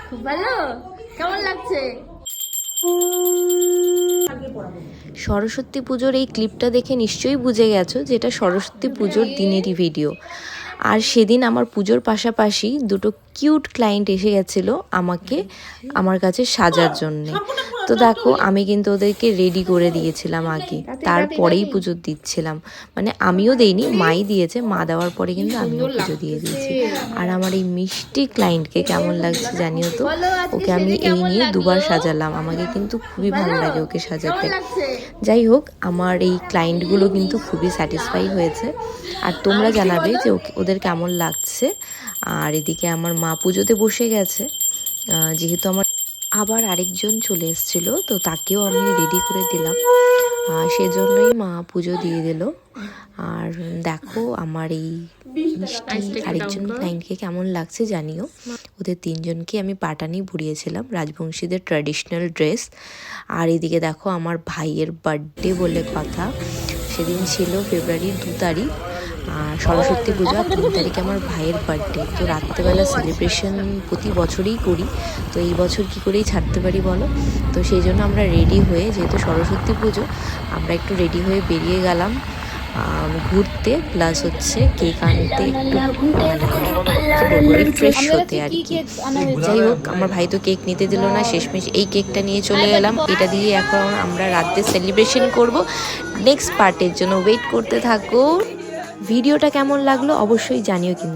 খুব ভালো। কেমন লাগছে? সরস্বতী পুজোর এই ক্লিপটা দেখে নিশ্চয়ই বুঝে গেছো যে এটা সরস্বতী পুজোর দিনেরই ভিডিও। আর সেদিন আমার পুজোর পাশাপাশি দুটো কিউট ক্লায়েন্ট এসে গেছিলো আমার কাছে সাজার জন্যে। তো দেখো আমি কিন্তু ওদেরকে রেডি করে দিয়েছিলাম আগে, তারপরেই পুজো দিচ্ছিলাম। মানে আমিও দেইনি, মাই দিয়েছে, মা দেওয়ার পরে কিন্তু আমিও পুজো দিয়ে দিয়েছি। আর আমার এই মিষ্টি ক্লায়েন্টকে কেমন লাগছে জানিও তো। ওকে আমি এই নিয়ে দুবার সাজালাম, আমাকে কিন্তু খুবই ভালো লাগে ওকে সাজাতে। যাই হোক, আমার এই ক্লায়েন্টগুলো কিন্তু খুবই স্যাটিসফাই হয়েছে। আর তোমরা জানাবে যে ওদের কেমন লাগছে। আর এদিকে আমার মা পুজোতে বসে গেছে, যেহেতু আমার আবার আরেকজন চলে এসেছিলো, তো তাকেও আমি রেডি করে দিলাম। সেজন্যই মা পুজো দিয়ে দিল। আর দেখো আমার এই মিষ্টি আরেকজন ক্লায়েন্টকে কেমন লাগছে জানিও। ওদের তিনজনকে আমি পাটানি পরিয়েছিলাম, রাজবংশীদের ট্র্যাডিশনাল ড্রেস। আর এদিকে দেখো আমার ভাইয়ের বার্থডে বলে কথা, সেদিন ছিল ফেব্রুয়ারির 2 তারিখ। আর সরস্বতী পূজা 3 তারিখে আমার ভাইয়ের বার্থডে। তো রাত্রেবেলা সেলিব্রেশন প্রতি বছরই করি, তো এই বছর কী করেই ছাড়তে পারি বলো। তো সেই জন্য আমরা রেডি হয়ে, যেহেতু সরস্বতী পুজো, আমরা একটু রেডি হয়ে বেরিয়ে গেলাম ঘুরতে, প্লাস হচ্ছে কেক আনতে, একটু রিফ্রেশ হতে আর কি। যাই হোক, আমার ভাই তো কেক নিতে দিল না, শেষমেশ এই কেকটা নিয়ে চলে গেলাম। এটা দিয়ে এখন আমরা রাতে সেলিব্রেশন করব। নেক্সট পার্টের জন্য ওয়েট করতে থাকো। ভিডিওটা কেমন লাগলো অবশ্যই জানিও কিন্তু।